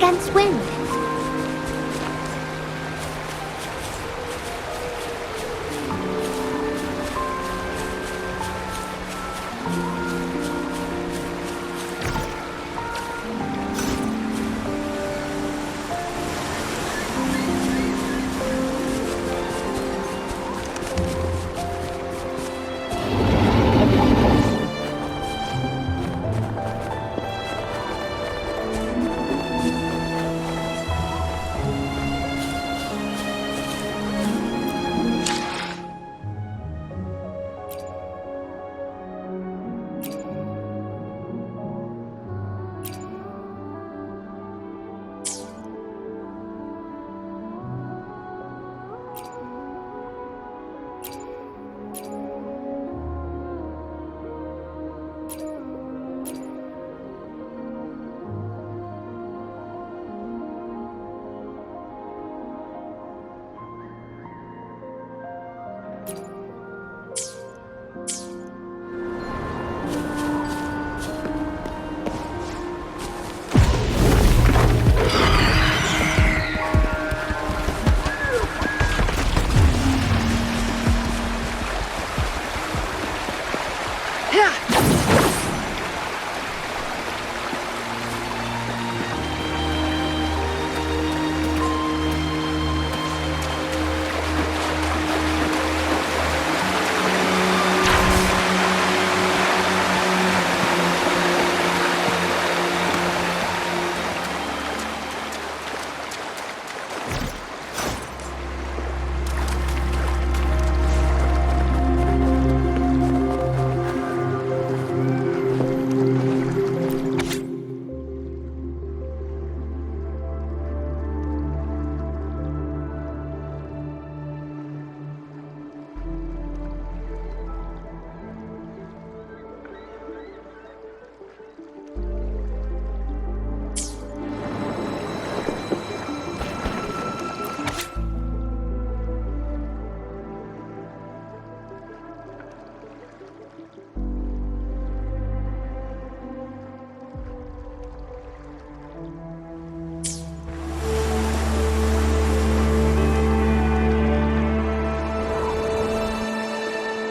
against wind.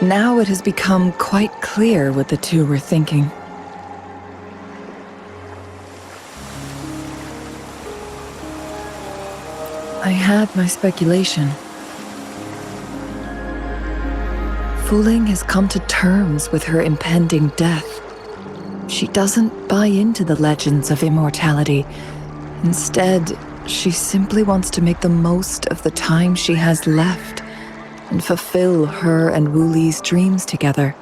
Now it has become quite clear what the two were thinking. I had my speculation. Wuthering has come to terms with her impending death. She doesn't buy into the legends of immortality. Instead, she simply wants to make the most of the time she has left and fulfill her and Wu Li's dreams together.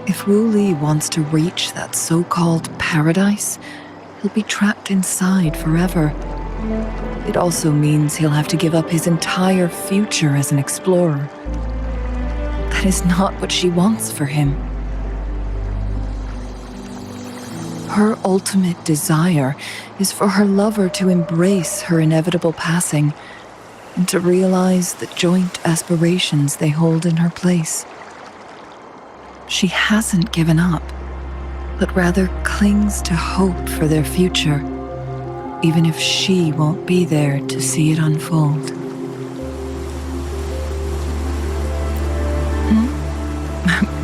If Wu Li wants to reach that so-called paradise, he'll be trapped inside forever. It also means he'll have to give up his entire future as an explorer. That is not what she wants for him. Her ultimate desire is for her lover to embrace her inevitable passing and to realize the joint aspirations they hold in her place. She hasn't given up, but rather clings to hope for their future, even if she won't be there to see it unfold.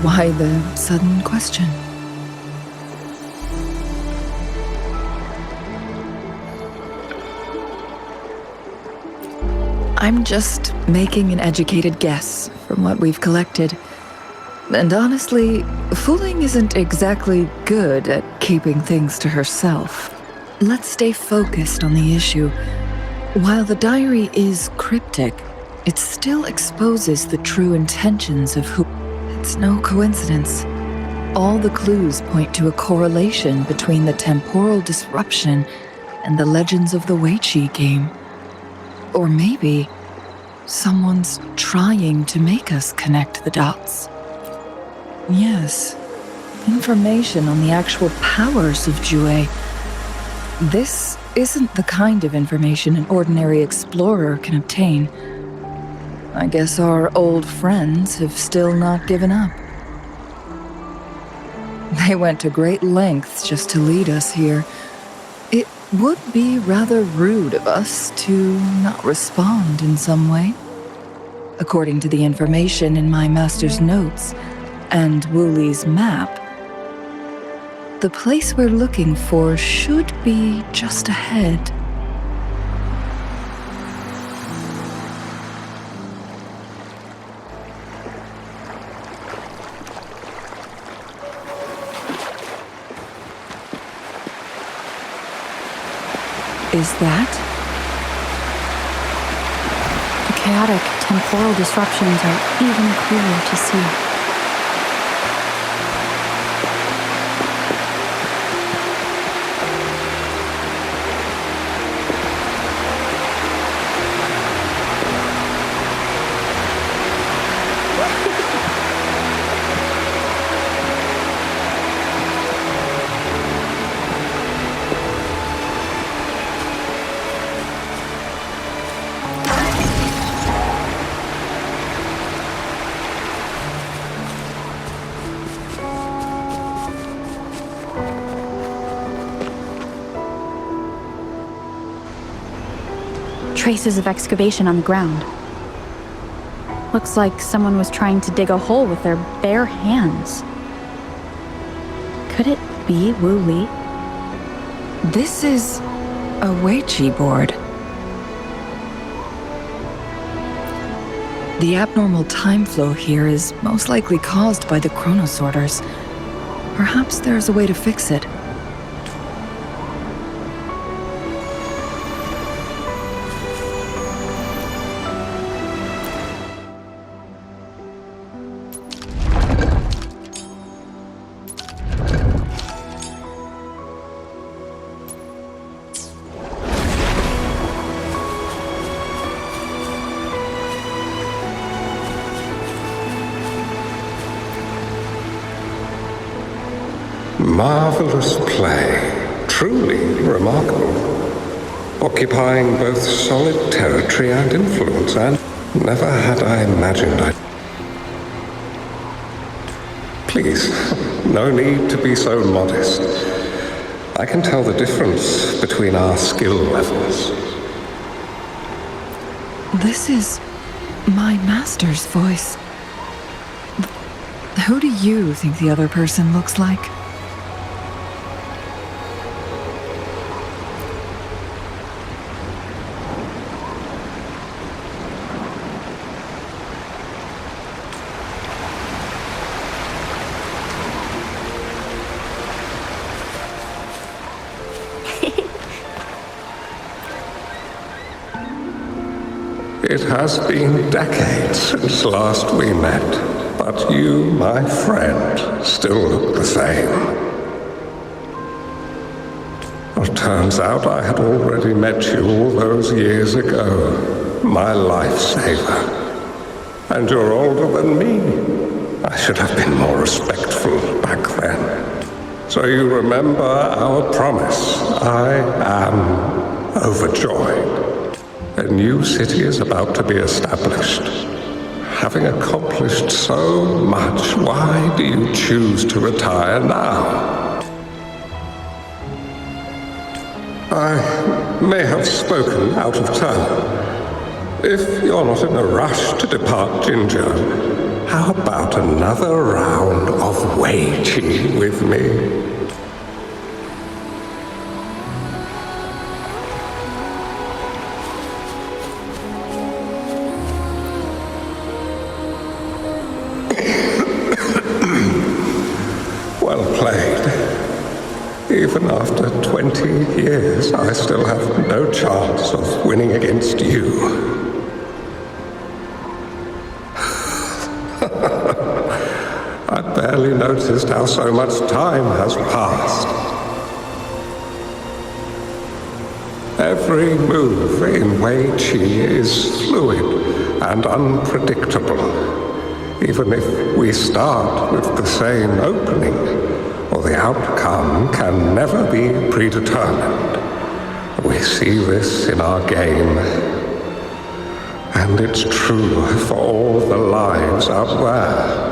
Why the sudden question? I'm just making an educated guess from what we've collected. And honestly, Wuthering isn't exactly good at keeping things to herself. Let's stay focused on the issue. While the diary is cryptic, it still exposes the true intentions of who. It's no coincidence. All the clues point to a correlation between the temporal disruption and the legends of the Weiqi game. Or maybe someone's trying to make us connect the dots. Yes, information on the actual powers of Jue. This isn't the kind of information an ordinary explorer can obtain. I guess our old friends have still not given up. They went to great lengths just to lead us here. It would be rather rude of us to not respond in some way. According to the information in my master's notes and Wooley's map, the place we're looking for should be just ahead. Is that? The chaotic temporal disruptions are even clearer to see. Traces of excavation on the ground. Looks like someone was trying to dig a hole with their bare hands. Could it be Wooley? This is a Weiqi board. The abnormal time flow here is most likely caused by the chronosorters. Perhaps there's a way to fix it. Marvelous play, truly remarkable. Occupying both solid territory and influence, and never had I imagined I'd... Please, no need to be so modest. I can tell the difference between our skill levels. This is my master's voice. Who do you think the other person looks like? It has been decades since last we met, but you, my friend, still look the same. Well, turns out I had already met you all those years ago, my lifesaver. And you're older than me. I should have been more respectful back then. So you remember our promise. I am overjoyed. A new city is about to be established. Having accomplished so much, why do you choose to retire now? I may have spoken out of turn. If you're not in a rush to depart, Ginger, how about another round of Weiqi with me? Well played. Even after 20 years, I still have no chance of winning against you. I barely noticed how so much time has passed. Every move in Weiqi is fluid and unpredictable. Even if we start with the same opening, or the outcome can never be predetermined. We see this in our game, and it's true for all the lives out there.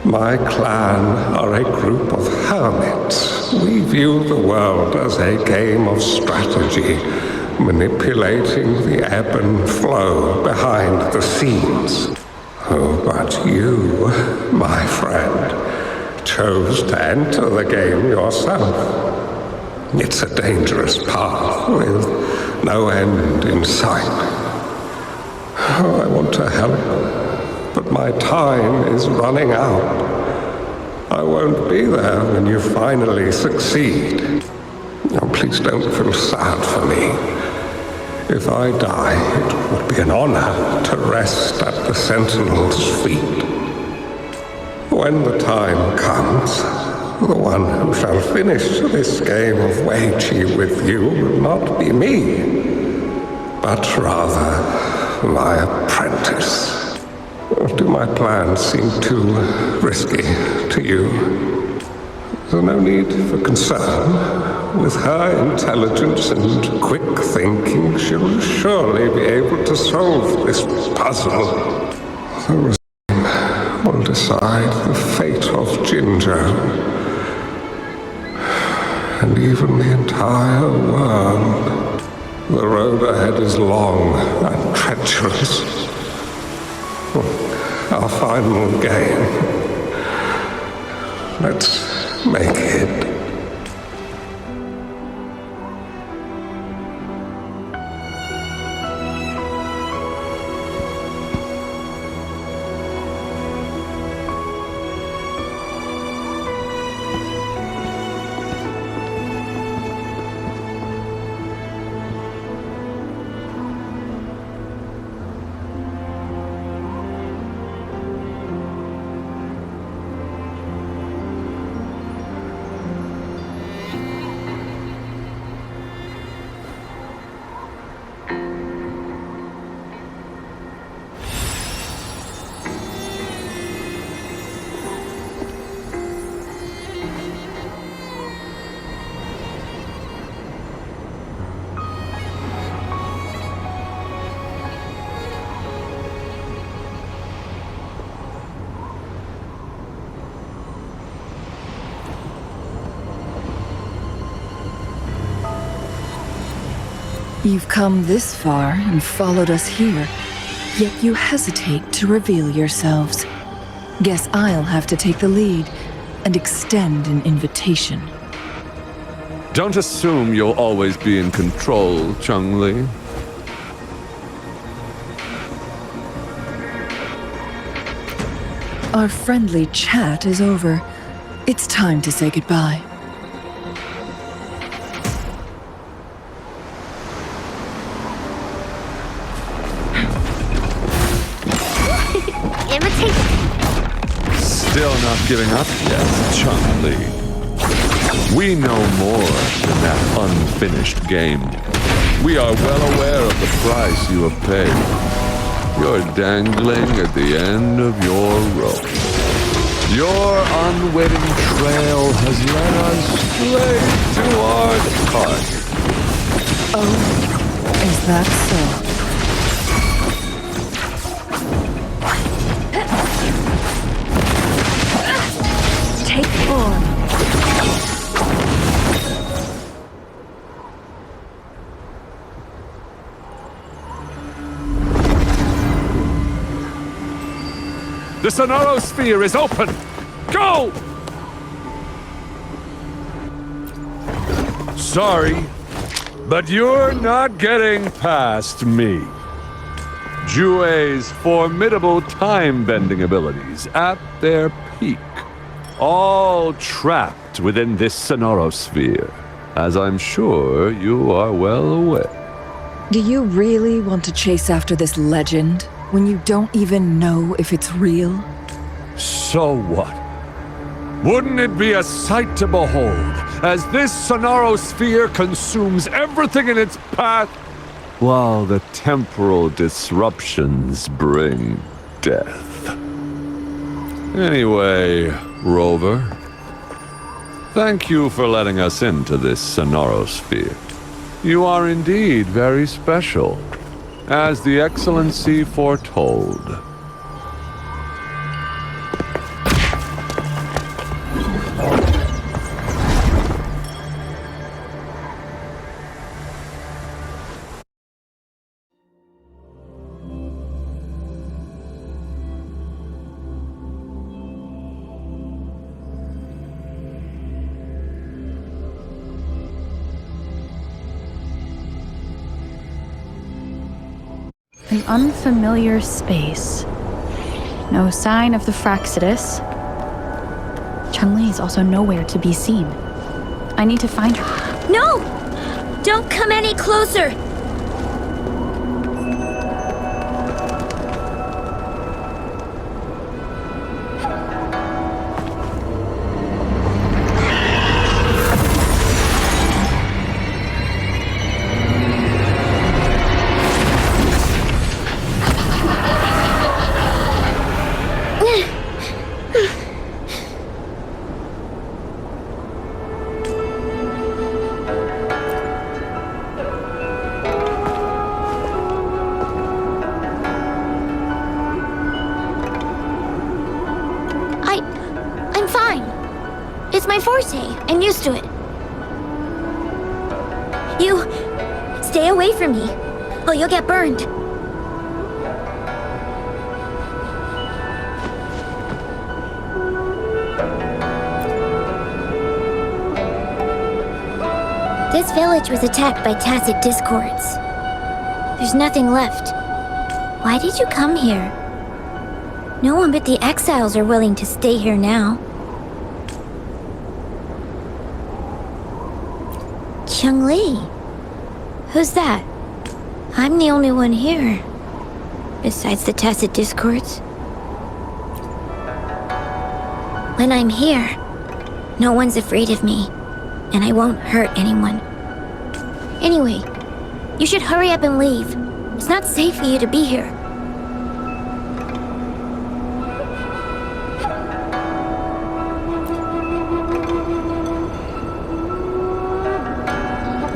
My clan are a group of hermits. We view the world as a game of strategy, manipulating the ebb and flow behind the scenes. Oh, but you, my friend, chose to enter the game yourself. It's a dangerous path with no end in sight. Oh, I want to help, but my time is running out. I won't be there when you finally succeed. Oh, please don't feel sad for me. If I die, it would be an honor to rest at the Sentinel's feet. When the time comes, the one who shall finish this game of Weiqi with you will not be me, but rather my apprentice. Do my plans seem too risky to you? There's no need for concern. With her intelligence and quick thinking, she'll surely be able to solve this puzzle. The Rosine will decide the fate of Jinzhou, and even the entire world. The road ahead is long and treacherous. Our final game. Let's make it. You've come this far and followed us here, yet you hesitate to reveal yourselves. Guess I'll have to take the lead and extend an invitation. Don't assume you'll always be in control, Changli. Our friendly chat is over. It's time to say goodbye. Still not giving up yet, Changli. We know more than that unfinished game. We are well aware of the price you have paid. You're dangling at the end of your rope. Your unwitting trail has led us straight to our target. Oh, is that so? Take form. The Sonoro Sphere is open! Go! Sorry, but you're not getting past me. Jue's formidable time-bending abilities at their peak. All trapped within this Sonoro Sphere, as I'm sure you are well aware. Do you really want to chase after this legend when you don't even know if it's real? So what? Wouldn't it be a sight to behold, as this Sonoro Sphere consumes everything in its path, while the temporal disruptions bring death? Anyway, Rover, thank you for letting us into this Sonoro Sphere. You are indeed very special, as the Excellency foretold. An unfamiliar space. No sign of the Fractsidus. Changli is also nowhere to be seen. I need to find her. No! Don't come any closer! I'm fine. It's my forte. I'm used to it. You... stay away from me, or you'll get burned. This village was attacked by tacit discords. There's nothing left. Why did you come here? No one but the exiles are willing to stay here now. Changli? Who's that? I'm the only one here. Besides the tacit discords. When I'm here, no one's afraid of me. And I won't hurt anyone. Anyway, you should hurry up and leave. It's not safe for you to be here.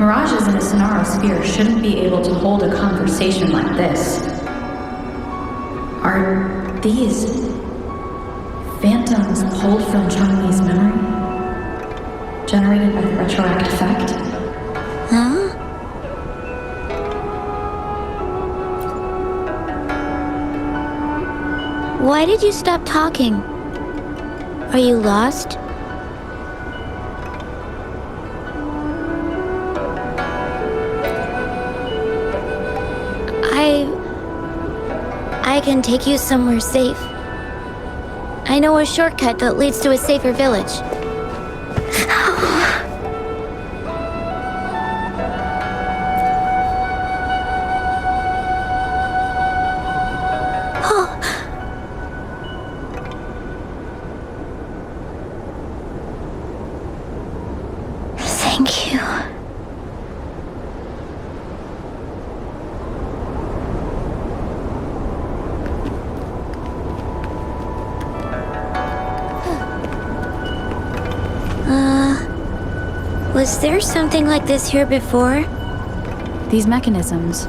Mirages in a Sonaro sphere shouldn't be able to hold a conversation like this. Are these phantoms pulled from Changli's memory? Generated by the retroact effect? Huh? Why did you stop talking? Are you lost? I can take you somewhere safe. I know a shortcut that leads to a safer village. Thank you. Was there something like this here before? These mechanisms.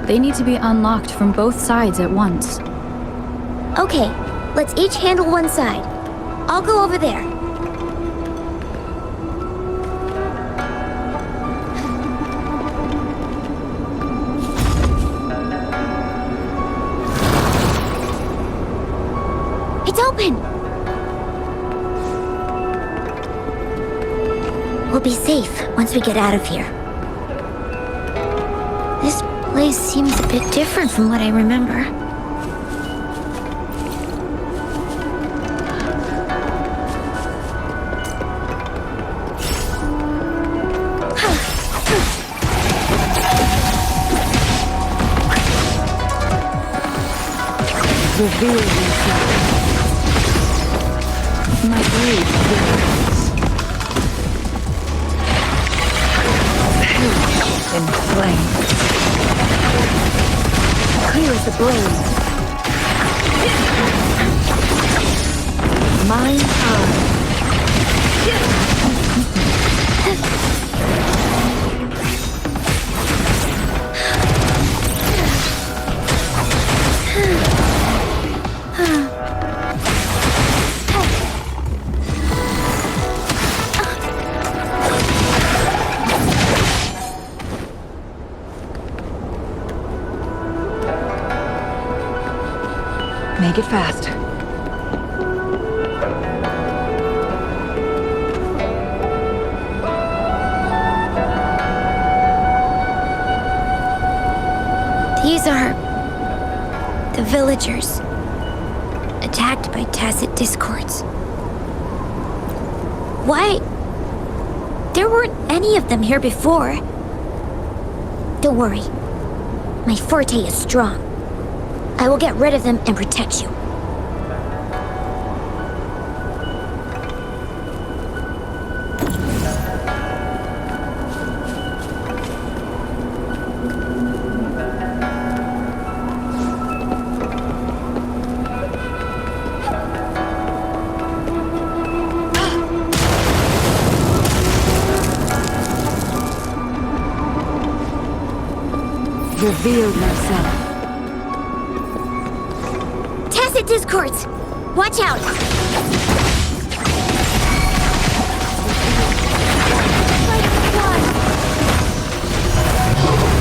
They need to be unlocked from both sides at once. Okay, let's each handle one side. I'll go over there. It's open! We'll be safe once we get out of here. This place seems a bit different from what I remember. Reveal yourself. My blade burns. Perish in flames. Clear as the blaze. Mine eye. Make it fast. These are the villagers, attacked by tacit discords. Why? There weren't any of them here before. Don't worry. My forte is strong. I will get rid of them and protect you. Reveal yourself. Tacit discords! Watch out!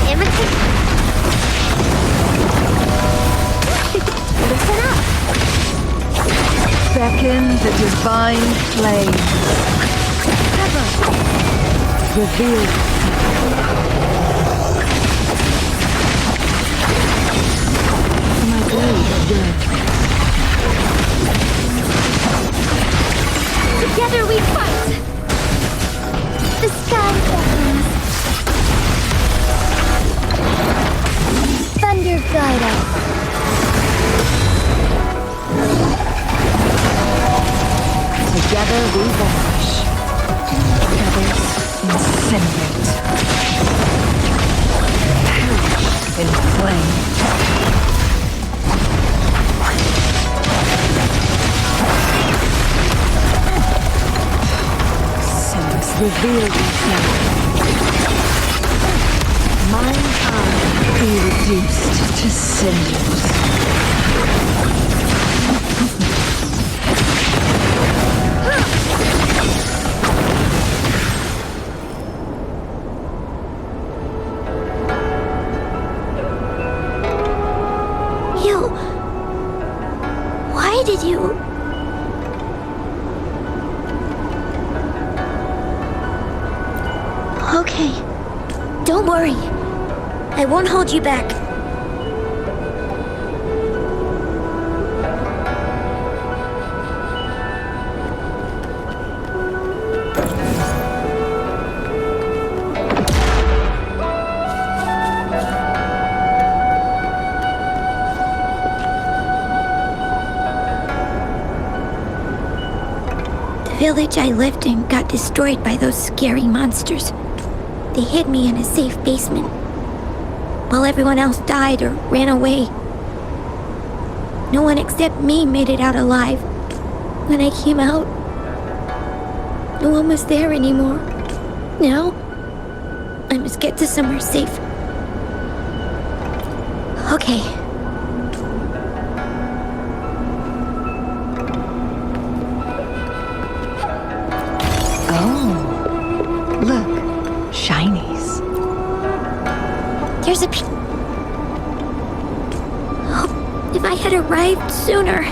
Imitate. Listen up! Beckon the divine flame. Reveal my blade of yours. Together we fight! The sky beckons. Thunder guide us. Together we vanish. Others incinerate. Perish in flame. Sinners, reveal yourself. Mine eye be reduced to cinders. Why did you... Okay. Don't worry. I won't hold you back. The village I lived in got destroyed by those scary monsters. They hid me in a safe basement, while everyone else died or ran away. No one except me made it out alive. When I came out, no one was there anymore. Now, I must get to somewhere safe. Okay. Oh, look, shinies. There's a Oh, if I had arrived sooner.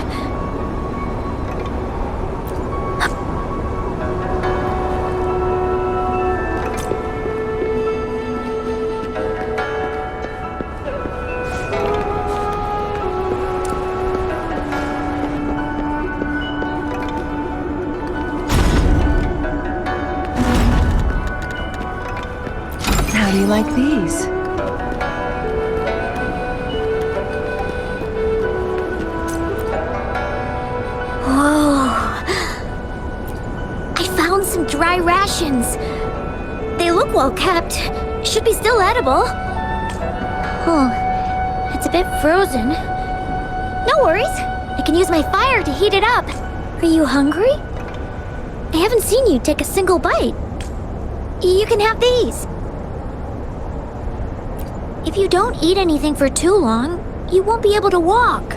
How do you like these? Whoa. I found some dry rations. They look well kept. Should be still edible. Oh, it's a bit frozen. No worries. I can use my fire to heat it up. Are you hungry? I haven't seen you take a single bite. You can have these. If you don't eat anything for too long, you won't be able to walk.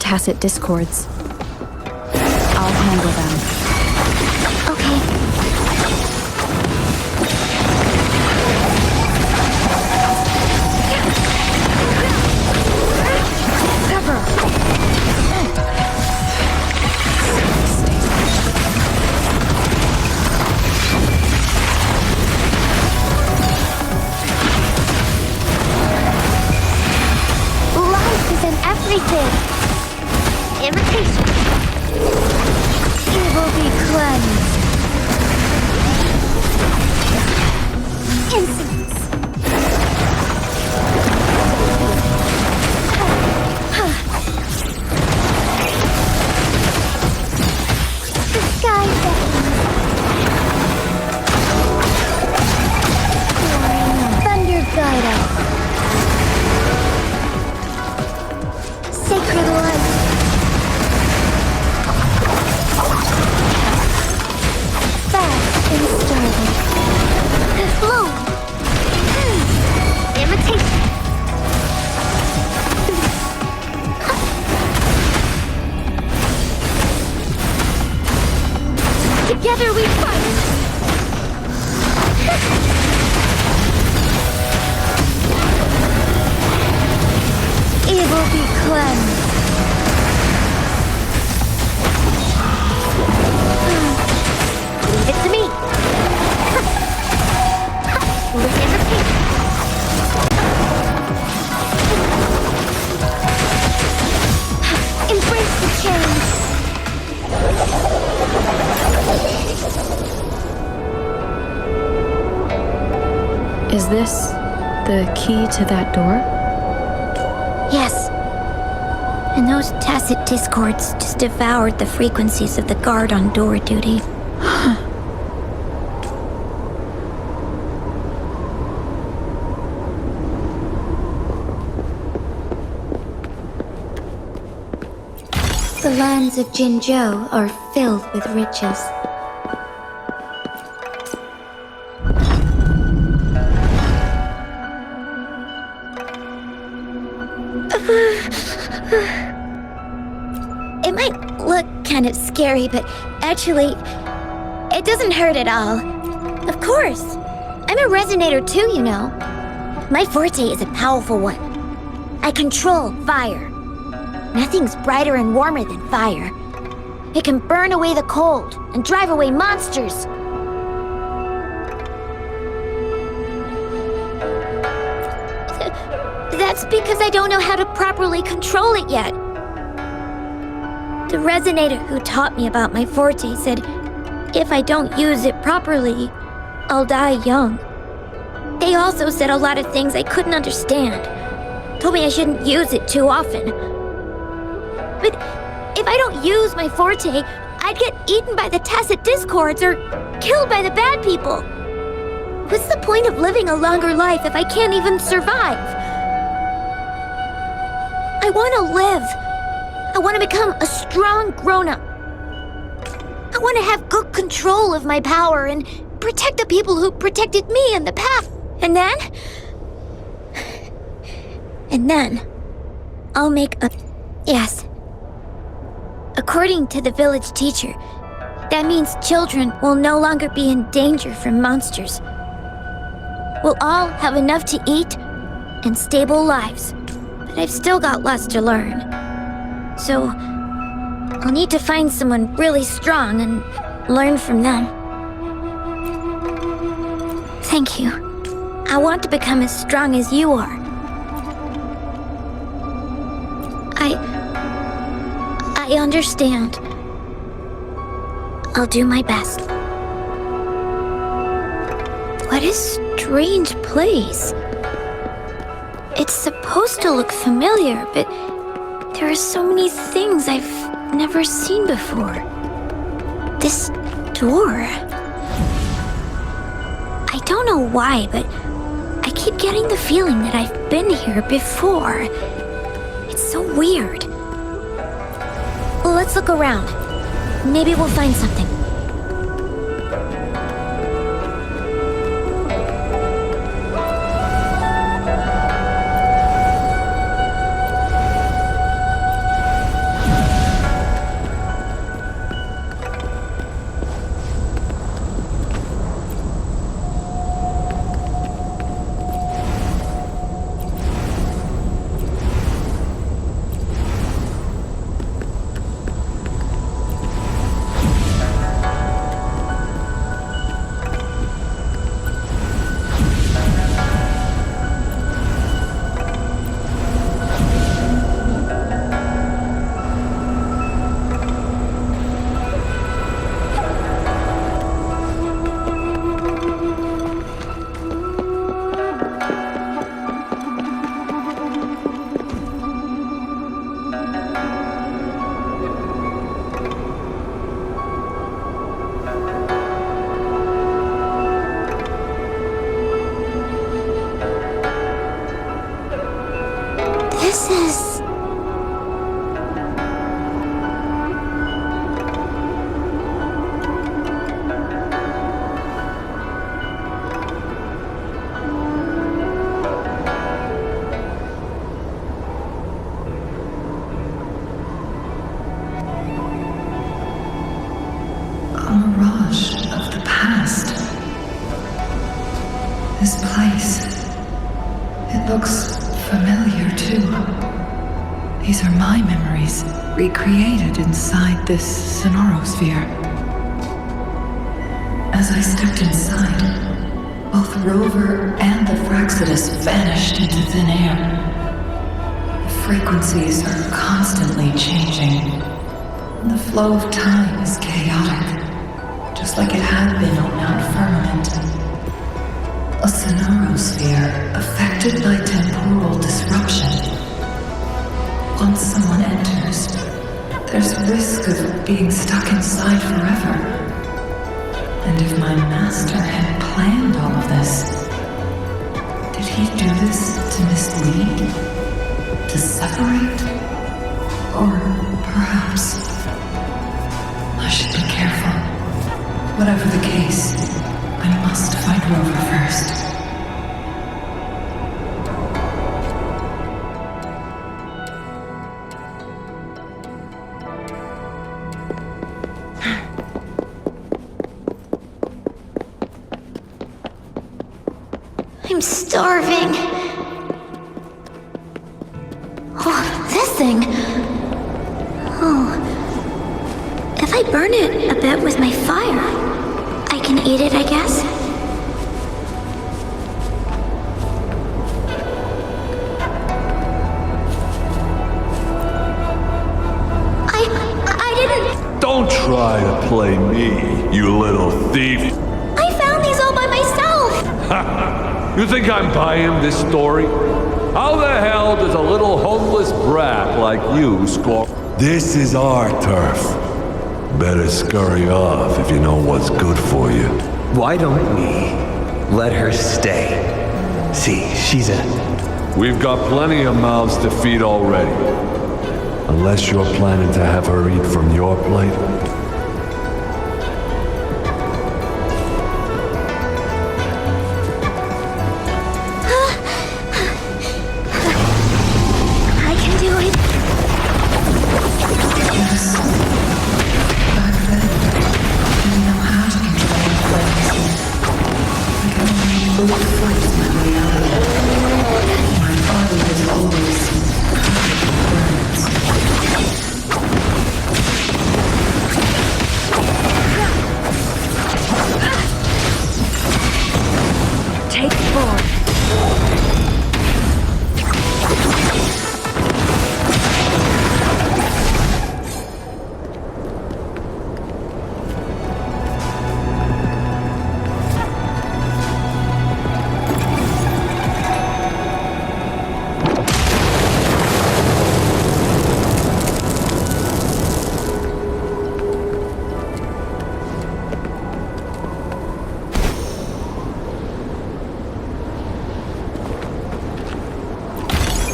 tacit discords. I'll handle them. Okay. Life is in everything. Imitation. Evil be cleansed. Insolence. The sky beckons. Thunder guide us. Sacred light. Fast and startled. Blow. Imitation. Together we fight. Evil be cleansed. Leave it to me. Listen to me. Embrace the change. Is this the key to that door? Yes. And those tacit discords just devoured the frequencies of the guard on door duty. The lands of Jinzhou are filled with riches. It might look kind of scary, but actually, it doesn't hurt at all. Of course. I'm a resonator too, you know. My forte is a powerful one. I control fire. Nothing's brighter and warmer than fire. It can burn away the cold and drive away monsters. That's because I don't know how to properly control it yet. The resonator who taught me about my forte said if I don't use it properly, I'll die young. They also said a lot of things I couldn't understand. Told me I shouldn't use it too often. But if I don't use my forte, I'd get eaten by the tacit discords or killed by the bad people. What's the point of living a longer life if I can't even survive? I want to live. I want to become a strong grown-up. I want to have good control of my power and protect the people who protected me in the past. And then, I'll make a... Yes. According to the village teacher, that means children will no longer be in danger from monsters. We'll all have enough to eat and stable lives. But I've still got lots to learn. So, I'll need to find someone really strong and learn from them. Thank you. I want to become as strong as you are. I understand. I'll do my best. What a strange place. It's supposed to look familiar, but there are so many things I've never seen before. This door. I don't know why, but I keep getting the feeling that I've been here before. It's so weird. Well, let's look around. Maybe we'll find something. This place. It looks familiar, too. These are my memories, recreated inside this sonorosphere. As I stepped inside, both Rover and the Fraxidus vanished into thin air. The frequencies are constantly changing. The flow of time is chaotic, just like it had been on Mount Firmament. A sonorosphere affected by temporal disruption. Once someone enters, there's a risk of being stuck inside forever. And if my master had planned all of this, did he do this to mislead? To separate? Or perhaps I should be careful. Whatever the case, I must find Rover first. I'm starving. Oh, this thing. Oh. If I burn it a bit with my fire, I can eat it, I guess. I didn't... Don't try to play me, you little thief. I found these all by myself. Ha! You think I'm buying this story? How the hell does a little homeless brat like you score? This is our turf. Better scurry off if you know what's good for you. Why don't we let her stay? See, she's a... We've got plenty of mouths to feed already. Unless you're planning to have her eat from your plate. I can do it. Yes. Back then, I didn't know how to control my flames. I could only brute force my way out of it. My body was always burns. Take 4.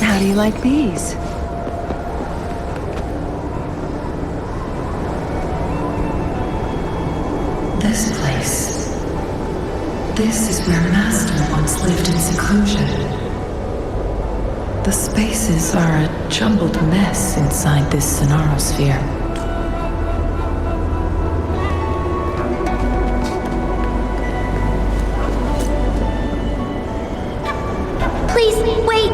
How do you like these? This place. This is where Master once lived in seclusion. The spaces are a jumbled mess inside this sonorosphere. Please, wait.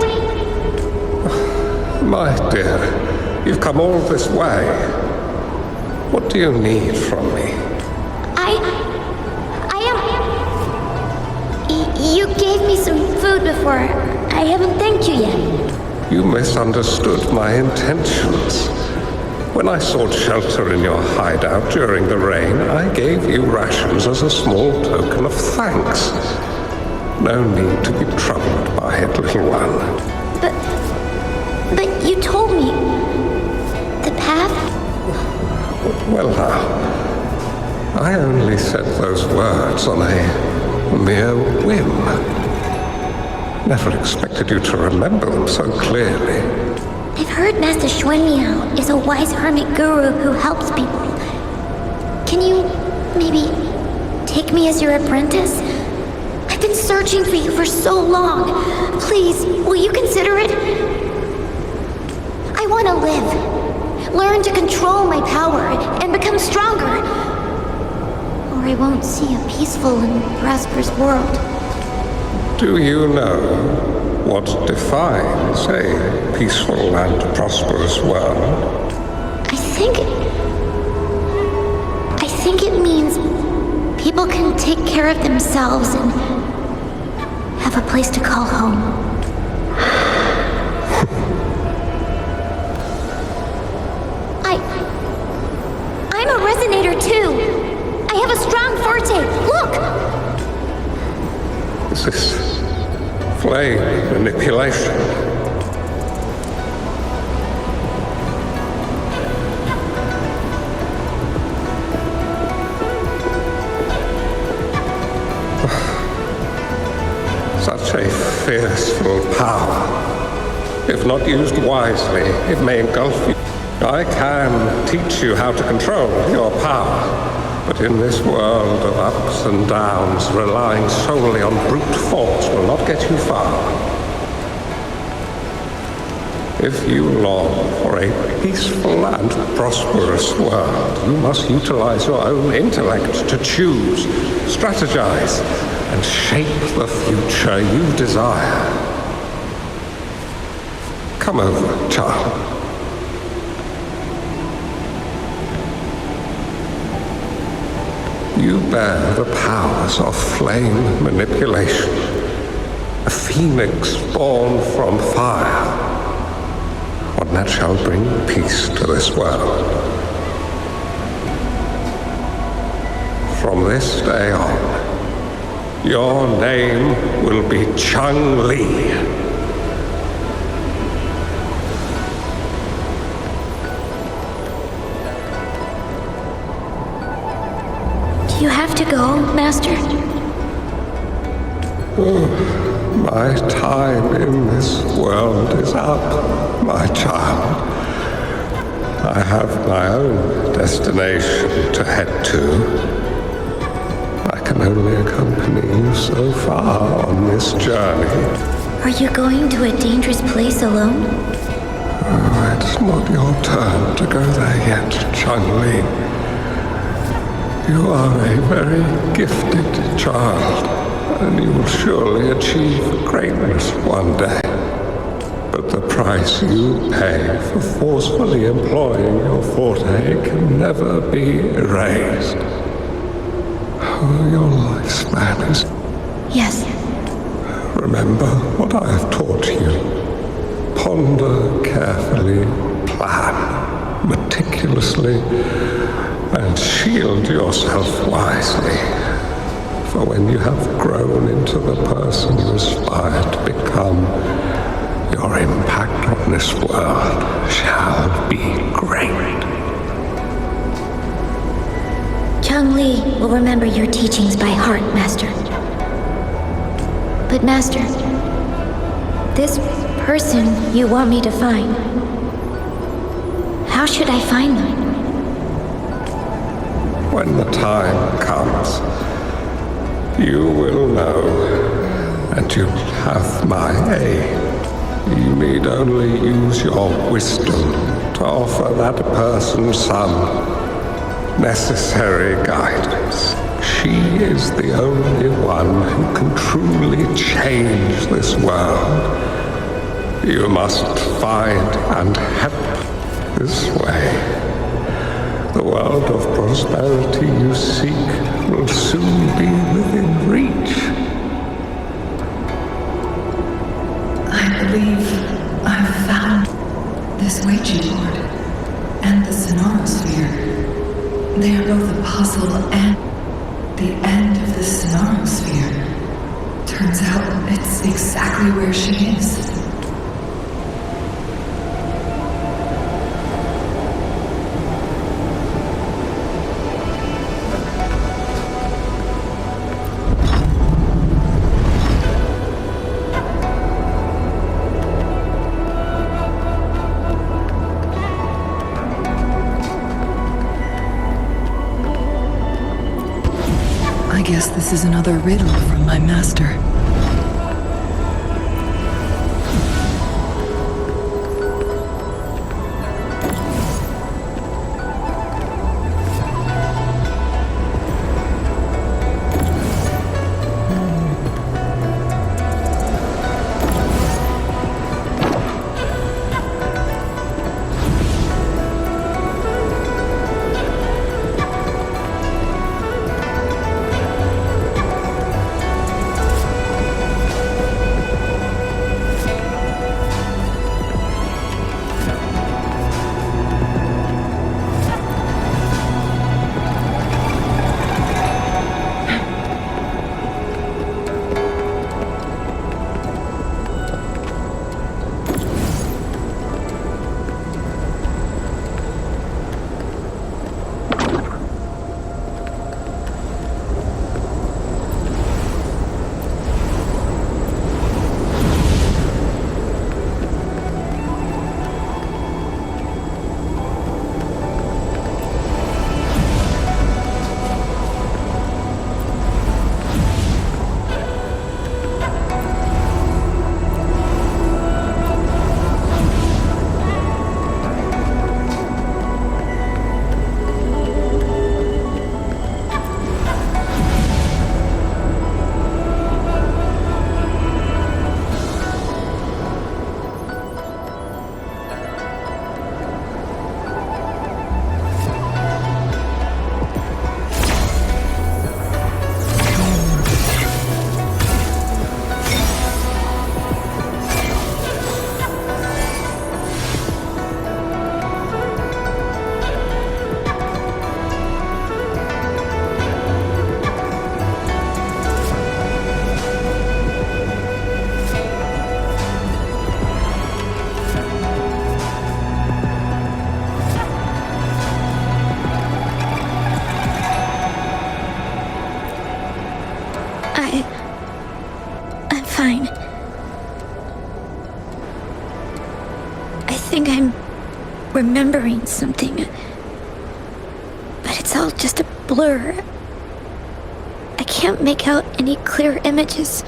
My dear, you've come all this way. What do you need from me? You gave me some food before. I haven't thanked you yet. You misunderstood my intentions. When I sought shelter in your hideout during the rain, I gave you rations as a small token of thanks. No need to be troubled by it, little one. But you told me the path. Well now, I only said those words on a mere whim. Never expected you to remember them so clearly. I've heard Master Xuanmiao is a wise hermit guru who helps people. Can you maybe take me as your apprentice? I've been searching for you for so long. Please, will you consider it? I want to live. Learn to control my power and become stronger. Or I won't see a peaceful and prosperous world. Do you know what defines a peaceful and prosperous world? I think it means people can take care of themselves and have a place to call home. I'm a resonator too. I have a strong forte. Look! Is this flame manipulation? Such a fearful power. If not used wisely, it may engulf you. I can teach you how to control your power, but in this world of ups and downs, relying solely on brute force will not get you far. If you long for a peaceful and prosperous world, you must utilize your own intellect to choose, strategize, and shape the future you desire. Come over, child. You bear the powers of flame manipulation, a phoenix born from fire, one that shall bring peace to this world. From this day on, your name will be Changli. You have to go, Master. My time in this world is up, my child. I have my own destination to head to. I can only accompany you so far on this journey. Are you going to a dangerous place alone? Oh, it's not your turn to go there yet, Changli. You are a very gifted child, and you will surely achieve greatness one day. But the price you pay for forcefully employing your forte can never be erased. Oh, your lifespan is... Yes. Remember what I have taught you. Ponder carefully, plan meticulously, and shield yourself wisely. For when you have grown into the person you aspire to become, your impact on this world shall be great. Changli will remember your teachings by heart, Master. But Master, this person you want me to find, how should I find them? When the time comes, you will know, and you'll have my aid. You need only use your wisdom to offer that person some necessary guidance. She is the only one who can truly change this world. You must find and help this way. The world of prosperity you seek will soon be within reach. I believe I've found this Ouija board and the Sonorosphere. They are both a puzzle and the end of the Sonorosphere. Turns out it's exactly where she is. I guess this is another riddle from my master. time. I think I'm remembering something, but it's all just a blur. I can't make out any clear images.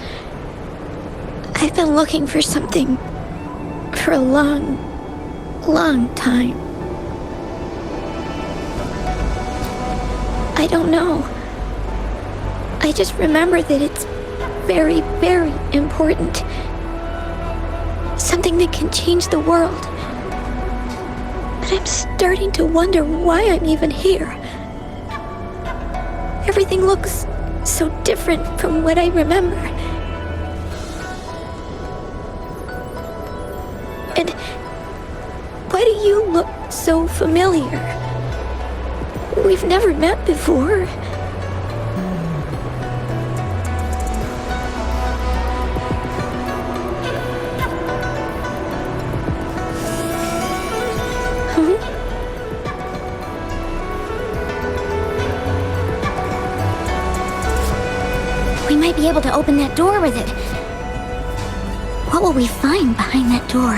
I've been looking for something for a long, long time. I don't know. I just remember that it's very, very important. Something that can change the world. But I'm starting to wonder why I'm even here. Everything looks so different from what I remember. And why do you look so familiar? We've never met before. We might be able to open that door with it. What will we find behind that door?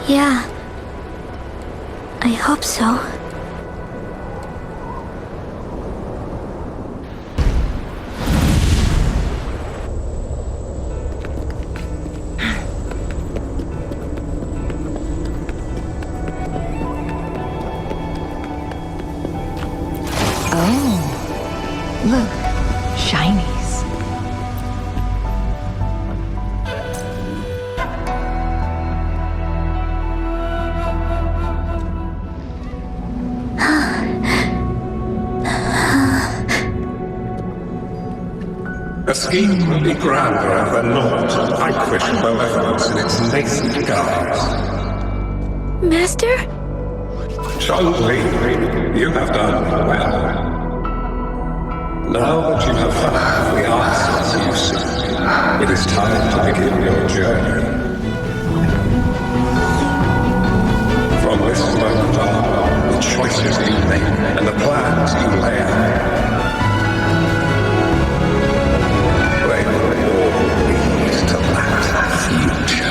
Yeah. I hope so. Look, shinies. A scheme will be grander than not to vanquish malevolence in its nascent guise. Master? Changli, you have done well. Now that you have found the answers you seek, it is time to begin your journey. From this moment on, the choices you make and the plans you lay out, they will all lead to that future.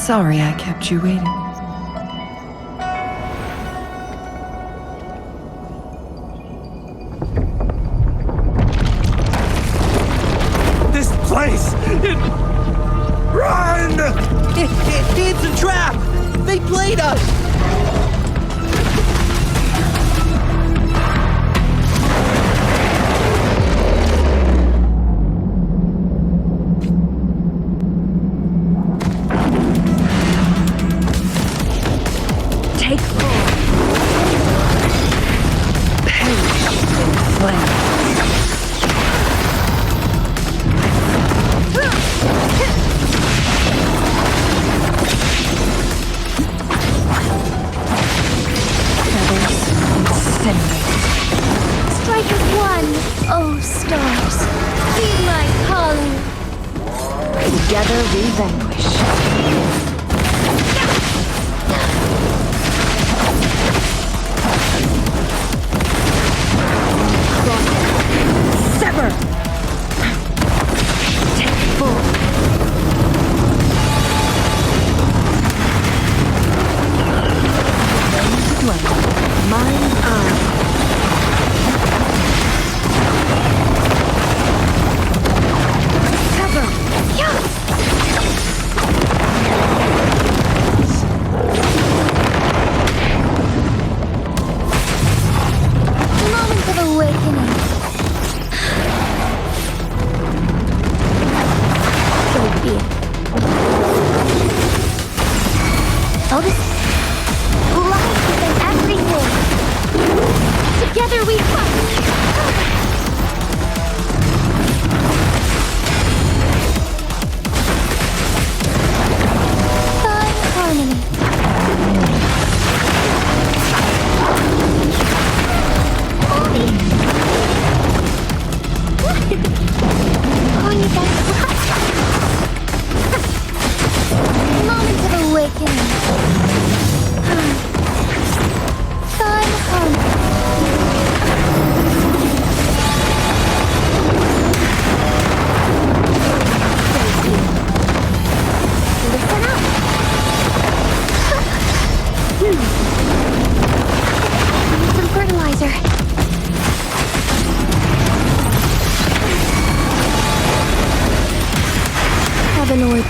Sorry I kept you waiting. This place! Run! It's a trap! They played us! Take full. Perish in flames. Strike as one, oh stars. Heed my calling. Together we vanquish. Sever! Take full. Mine eye. Sever! Moment of awakening. So be it. Oh, this life is in everything.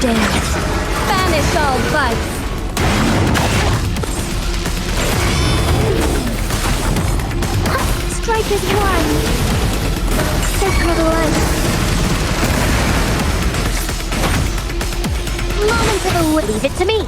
dance. Banish all bugs. Strike is one. Sacred light. Moment of a leave it to me.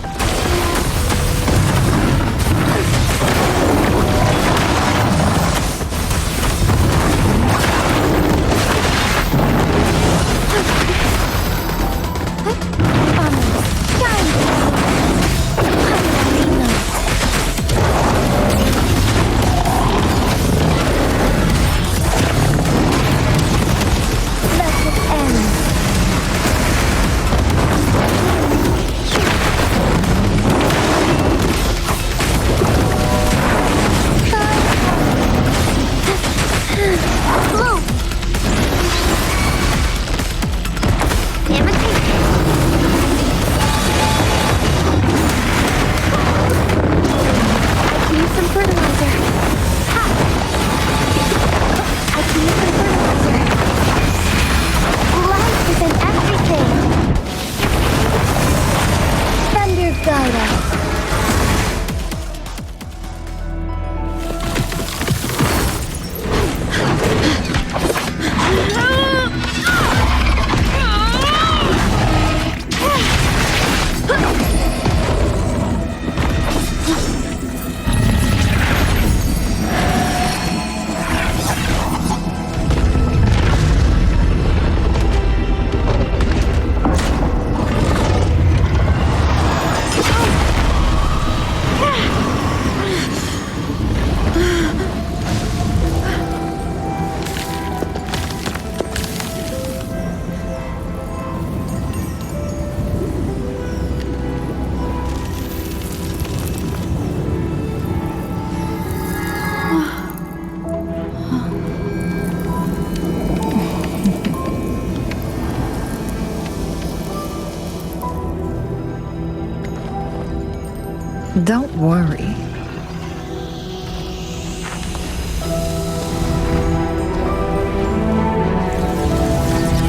Don't worry.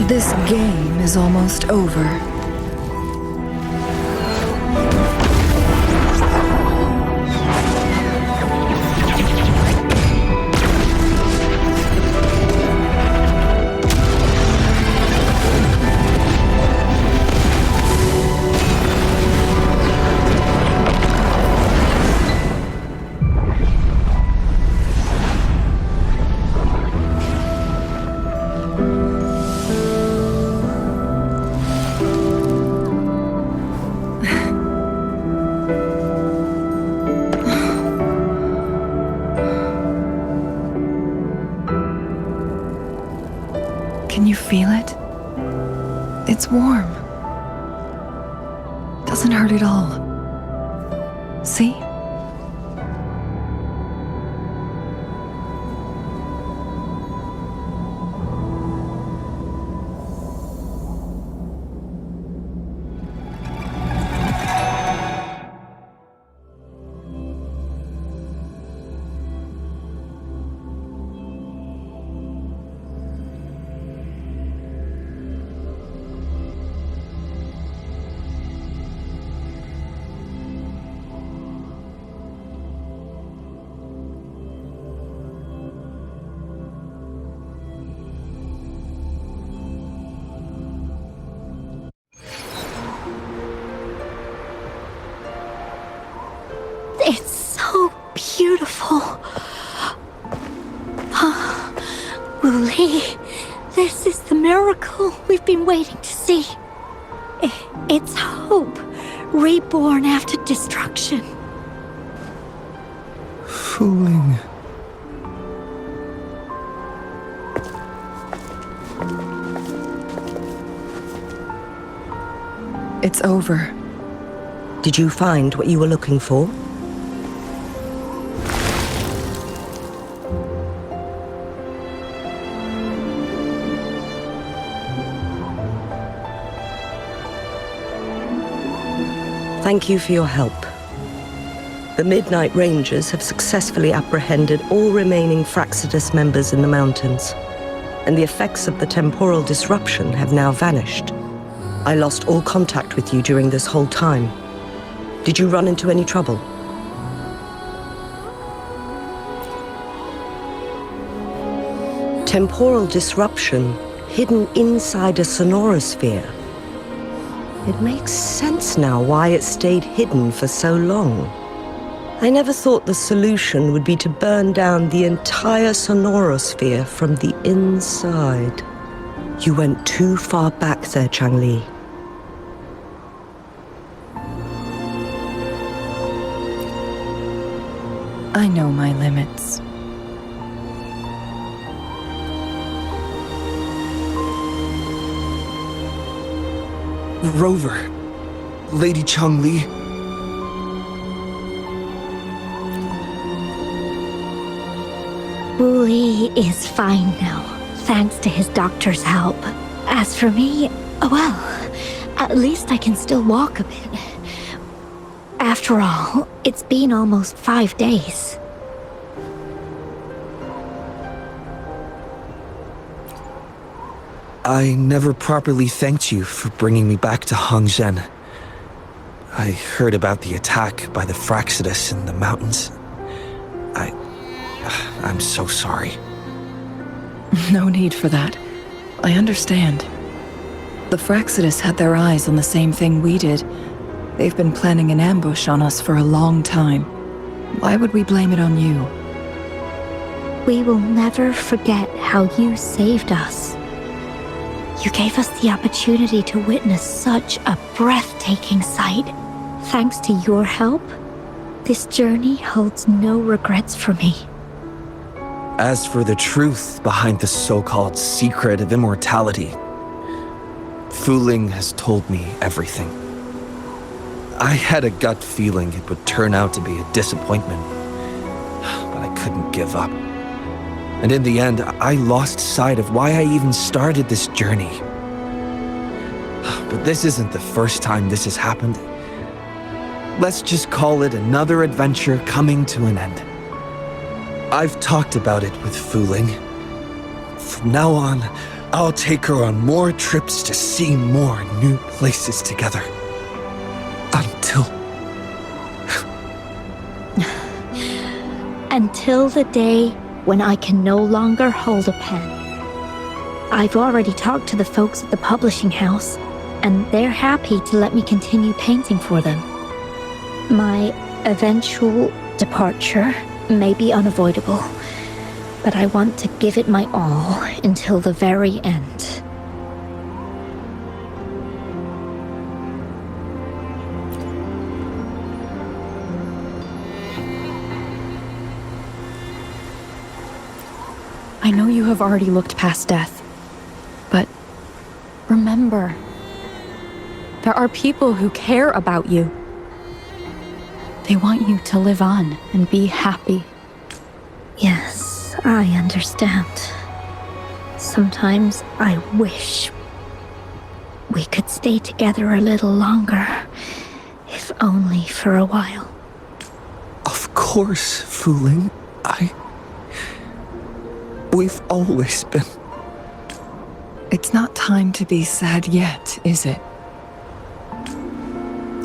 This game is almost over. Can you feel it? It's warm. Doesn't hurt at all. See? It's so beautiful. Wooly, this is the miracle we've been waiting to see. It's hope, reborn after destruction. Fooling. It's over. Did you find what you were looking for? Thank you for your help. The Midnight Rangers have successfully apprehended all remaining Fraxidus members in the mountains, and the effects of the temporal disruption have now vanished. I lost all contact with you during this whole time. Did you run into any trouble? Temporal disruption hidden inside a sonorosphere. It makes sense now why it stayed hidden for so long. I never thought the solution would be to burn down the entire sonorosphere from the inside. You went too far back there, Changli. I know my limits. Rover. Lady Changli. Wu Li is fine now, thanks to his doctor's help. As for me, well, at least I can still walk a bit. After all, it's been almost 5 days. I never properly thanked you for bringing me back to Hongzhen. I heard about the attack by the Fraxidus in the mountains. I'm so sorry. No need for that. I understand. The Fraxidus had their eyes on the same thing we did. They've been planning an ambush on us for a long time. Why would we blame it on you? We will never forget how you saved us. You gave us the opportunity to witness such a breathtaking sight. Thanks to your help, this journey holds no regrets for me. As for the truth behind the so-called secret of immortality, Fu Ling has told me everything. I had a gut feeling it would turn out to be a disappointment, but I couldn't give up. And in the end, I lost sight of why I even started this journey. But this isn't the first time this has happened. Let's just call it another adventure coming to an end. I've talked about it with Fu Ling. From now on, I'll take her on more trips to see more new places together. Until the day when I can no longer hold a pen. I've already talked to the folks at the publishing house, and they're happy to let me continue painting for them. My eventual departure may be unavoidable, but I want to give it my all until the very end. I know you have already looked past death, but remember, there are people who care about you. They want you to live on and be happy. Yes, I understand. Sometimes I wish we could stay together a little longer, if only for a while. Of course, Fu Ling. We've always been... It's not time to be sad yet, is it?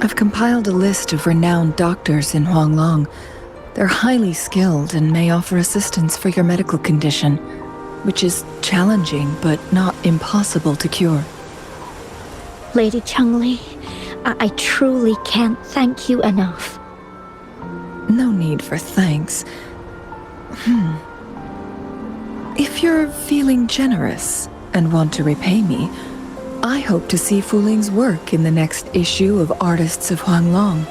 I've compiled a list of renowned doctors in Huanglong. They're highly skilled and may offer assistance for your medical condition, which is challenging but not impossible to cure. Lady Changli, I truly can't thank you enough. No need for thanks. If you're feeling generous and want to repay me, I hope to see Fu Ling's work in the next issue of Artists of Huanglong.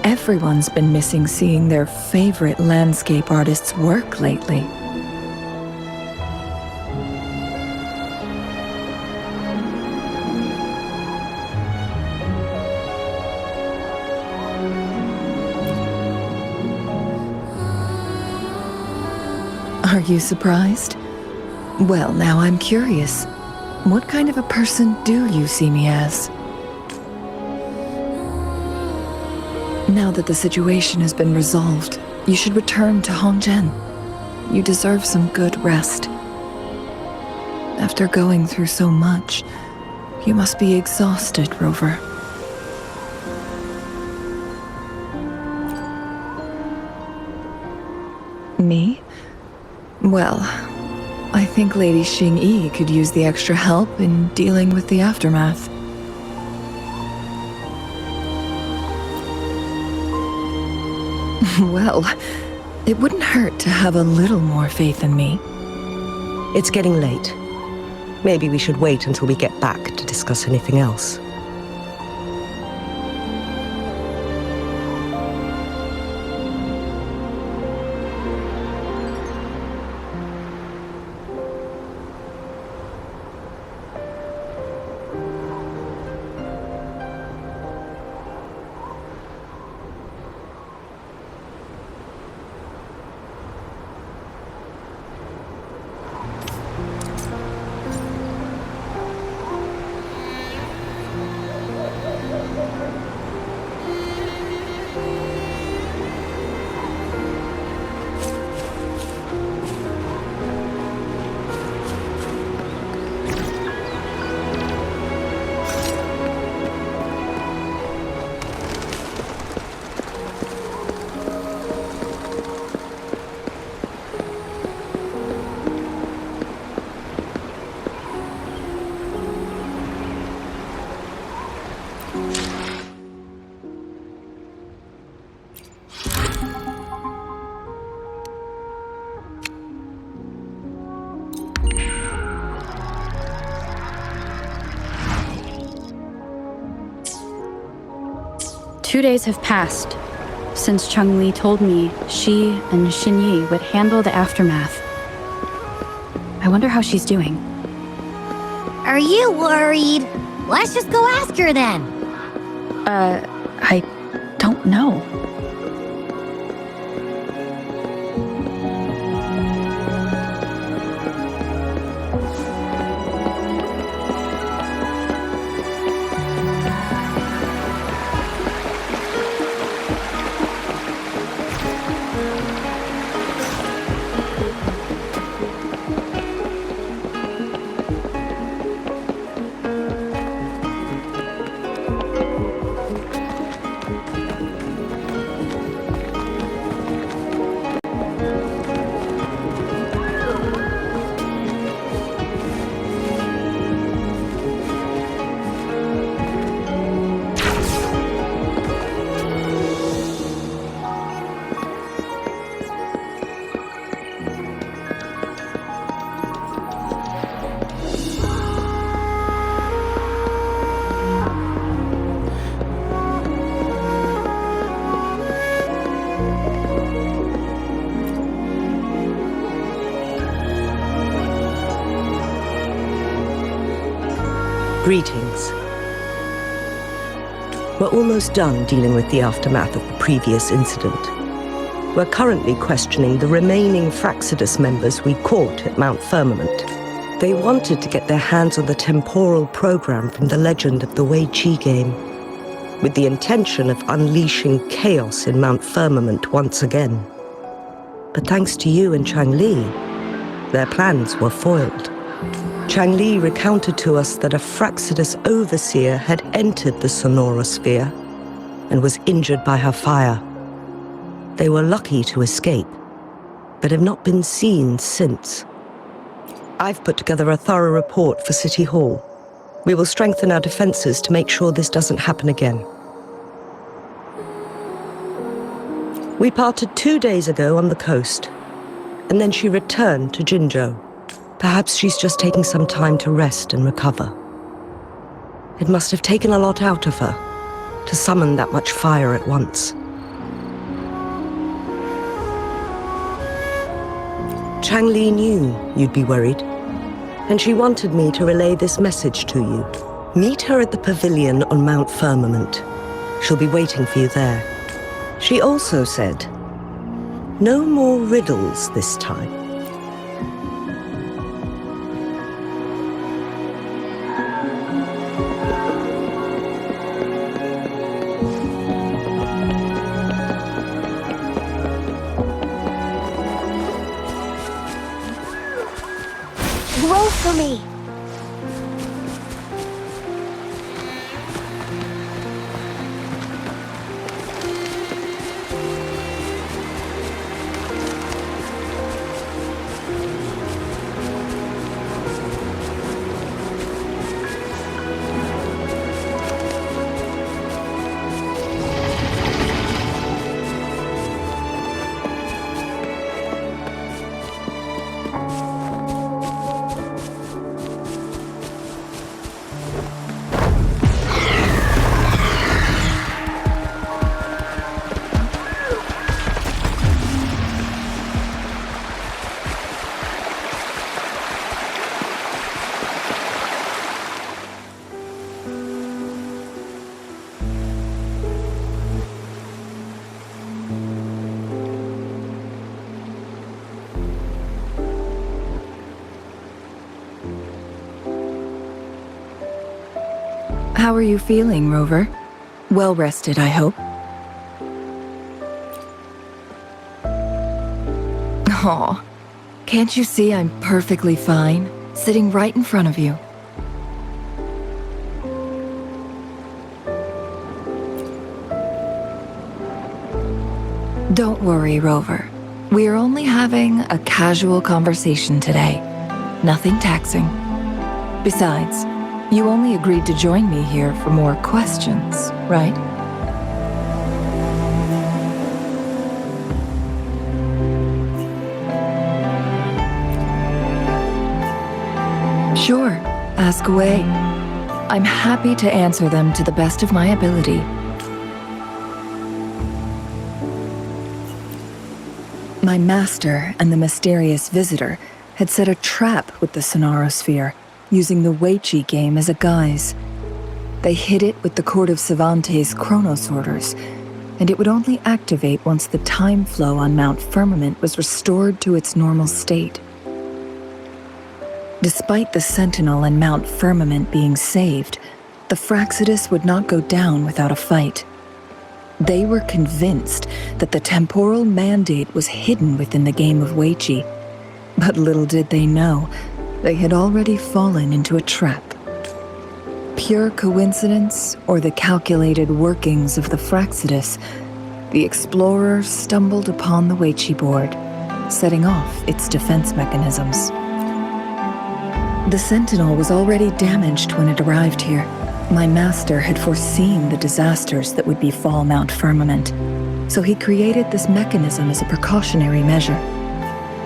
Everyone's been missing seeing their favorite landscape artists work lately. Are you surprised? Well, now I'm curious. What kind of a person do you see me as? Now that the situation has been resolved, you should return to Hongzhen. You deserve some good rest. After going through so much, You must be exhausted, Rover. Me? Well, I think Lady Xing-Yi could use the extra help in dealing with the aftermath. Well, it wouldn't hurt to have a little more faith in me. It's getting late. Maybe we should wait until we get back to discuss anything else. Two days have passed since Changli told me she and Xinyi would handle the aftermath. I wonder how she's doing. Are you worried? Let's just go ask her then. I don't know. Greetings. We're almost done dealing with the aftermath of the previous incident. We're currently questioning the remaining Fraxidus members we caught at Mount Firmament. They wanted to get their hands on the temporal program from the legend of the Wei Qi game, with the intention of unleashing chaos in Mount Firmament once again. But thanks to you and Changli, their plans were foiled. Changli recounted to us that a Fraxidus overseer had entered the Sonora Sphere and was injured by her fire. They were lucky to escape, but have not been seen since. I've put together a thorough report for City Hall. We will strengthen our defenses to make sure this doesn't happen again. We parted 2 days ago on the coast, and then she returned to Jinzhou. Perhaps she's just taking some time to rest and recover. It must have taken a lot out of her to summon that much fire at once. Changli knew you'd be worried, and she wanted me to relay this message to you. Meet her at the pavilion on Mount Firmament. She'll be waiting for you there. She also said, no more riddles this time. Roll for me. How are you feeling, Rover? Well rested, I hope. Aw, can't you see I'm perfectly fine, sitting right in front of you? Don't worry, Rover. We are only having a casual conversation today. Nothing taxing. Besides, you only agreed to join me here for more questions, right? Sure, ask away. I'm happy to answer them to the best of my ability. My master and the mysterious visitor had set a trap with the Sonarosphere, using the Weiqi game as a guise. They hid it with the Court of Savante's chronosorters, and it would only activate once the time flow on Mount Firmament was restored to its normal state. Despite the Sentinel and Mount Firmament being saved, the Fraxidus would not go down without a fight. They were convinced that the temporal mandate was hidden within the game of Weiqi, but little did they know, they had already fallen into a trap. Pure coincidence or the calculated workings of the Fraxidus, the explorer stumbled upon the Weiqi board, setting off its defense mechanisms. The Sentinel was already damaged when it arrived here. My master had foreseen the disasters that would befall Mount Firmament, so he created this mechanism as a precautionary measure.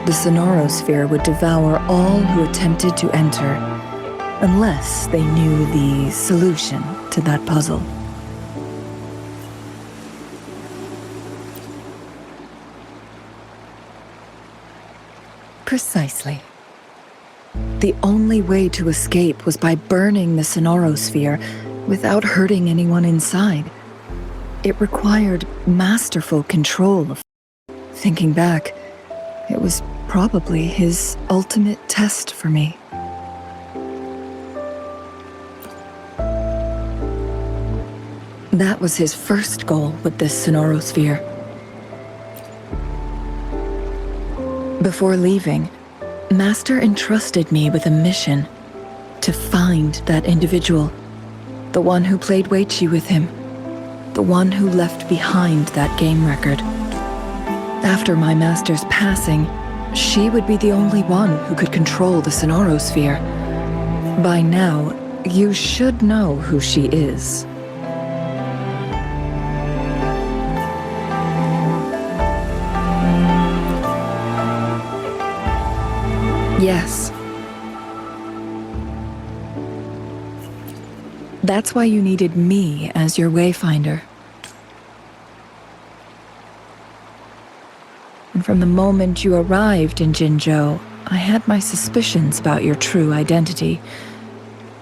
The Sonarosphere would devour all who attempted to enter, unless they knew the solution to that puzzle. Precisely. The only way to escape was by burning the Sonarosphere without hurting anyone inside. It required masterful control. Thinking back, it was probably his ultimate test for me. That was his first goal with this Sonarosphere. Before leaving, Master entrusted me with a mission to find that individual, the one who played Weiqi with him, the one who left behind that game record. After my master's passing, she would be the only one who could control the Sonarosphere. By now, you should know who she is. Yes. That's why you needed me as your wayfinder. And from the moment you arrived in Jinzhou, I had my suspicions about your true identity.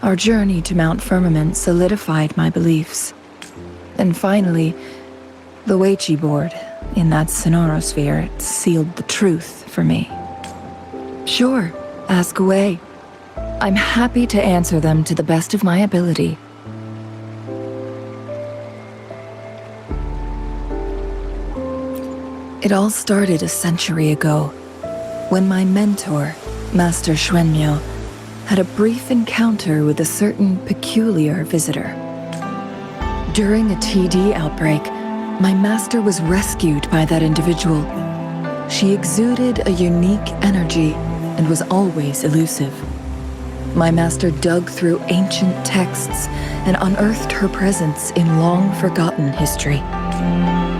Our journey to Mount Firmament solidified my beliefs. And finally, the Weiqi board in that Sonarosphere sealed the truth for me. Sure, ask away. I'm happy to answer them to the best of my ability. It all started a century ago, when my mentor, Master Xuanmiao, had a brief encounter with a certain peculiar visitor. During a TD outbreak, my master was rescued by that individual. She exuded a unique energy and was always elusive. My master dug through ancient texts and unearthed her presence in long-forgotten history.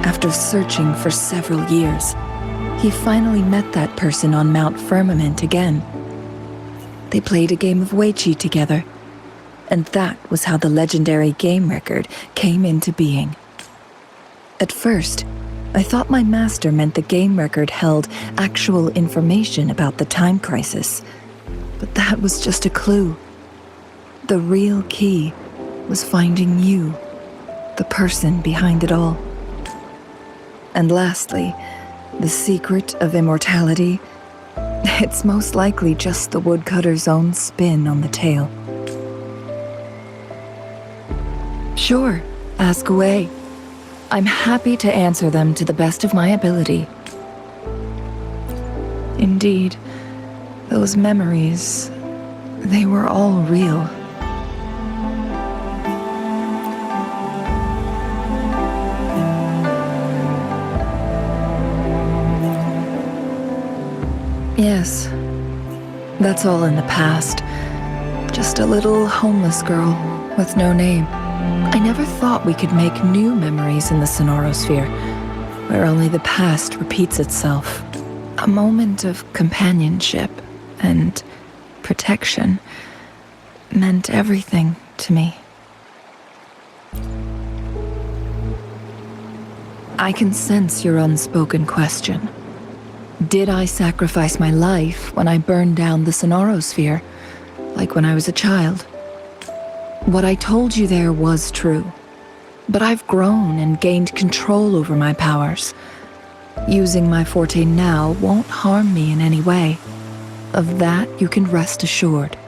After searching for several years, he finally met that person on Mount Firmament again. They played a game of Weiqi together, and that was how the legendary game record came into being. At first, I thought my master meant the game record held actual information about the time crisis, but that was just a clue. The real key was finding you, the person behind it all. And lastly, the secret of immortality, it's most likely just the woodcutter's own spin on the tale. Sure, ask away. I'm happy to answer them to the best of my ability. Indeed, those memories, they were all real. Yes, that's all in the past. Just a little homeless girl with no name. I never thought we could make new memories in the Sonorosphere, where only the past repeats itself. A moment of companionship and protection meant everything to me. I can sense your unspoken question. Did I sacrifice my life when I burned down the Sonorosphere, like when I was a child? What I told you there was true, but I've grown and gained control over my powers. Using my forte now won't harm me in any way. Of that you can rest assured.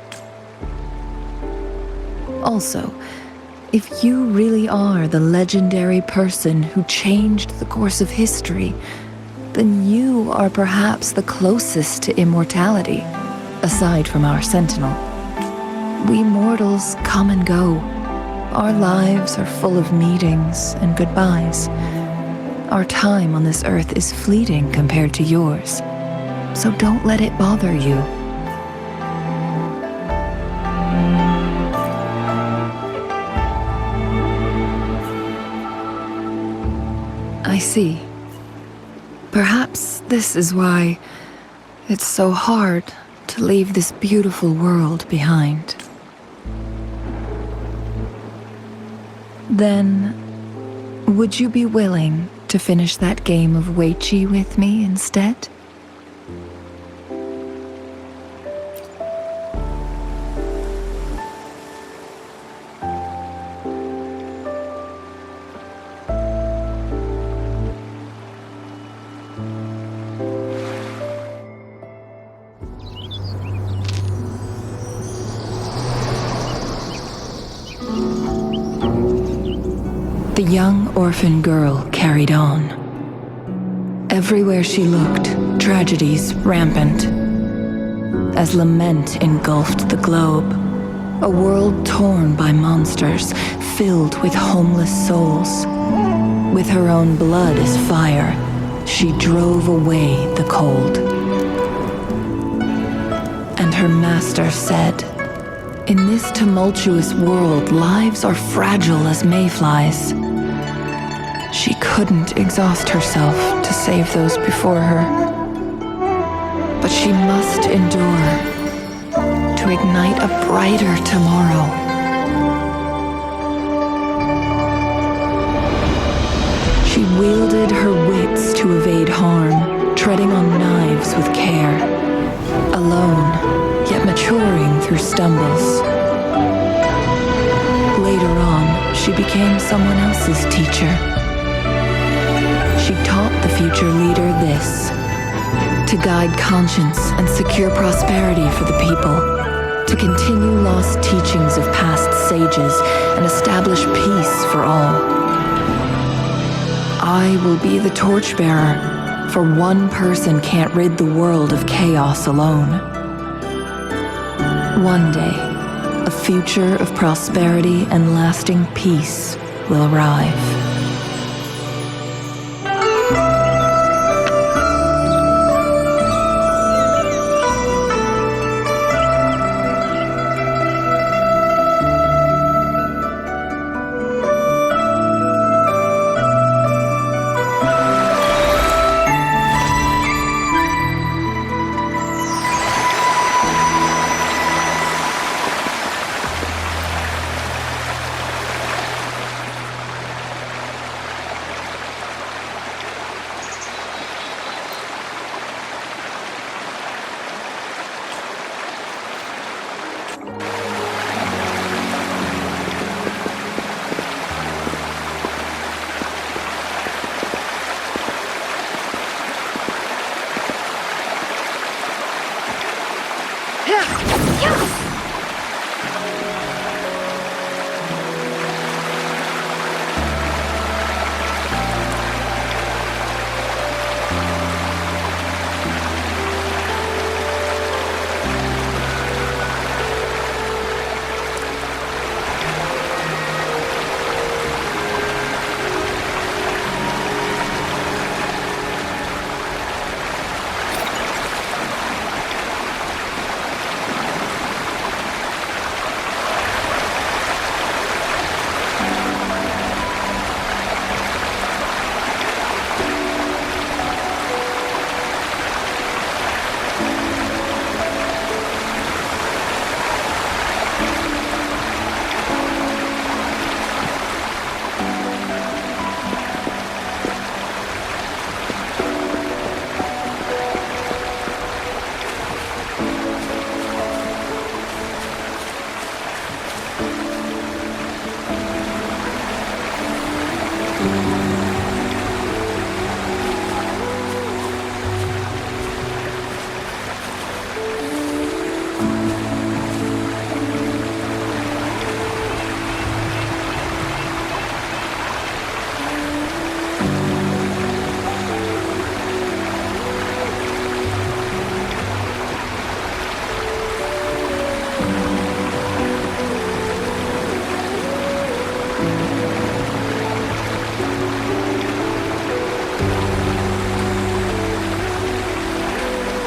Also, if you really are the legendary person who changed the course of history, then you are perhaps the closest to immortality, aside from our sentinel. We mortals come and go. Our lives are full of meetings and goodbyes. Our time on this earth is fleeting compared to yours, so don't let it bother you. I see. Perhaps this is why it's so hard to leave this beautiful world behind. Then, would you be willing to finish that game of Weichi with me instead? The young orphan girl carried on. Everywhere she looked, tragedies rampant. As lament engulfed the globe, a world torn by monsters, filled with homeless souls. With her own blood as fire, she drove away the cold. And her master said, "In this tumultuous world, lives are fragile as mayflies." She couldn't exhaust herself to save those before her. But she must endure to ignite a brighter tomorrow. She wielded her wits to evade harm, treading on knives with care. Alone, yet maturing through stumbles. Later on, she became someone else's teacher. She taught the future leader this: to guide conscience and secure prosperity for the people, to continue lost teachings of past sages and establish peace for all. I will be the torchbearer, for one person can't rid the world of chaos alone. One day, a future of prosperity and lasting peace will arrive.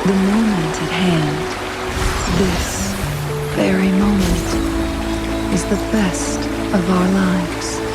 The moment at hand, this very moment, is the best of our lives.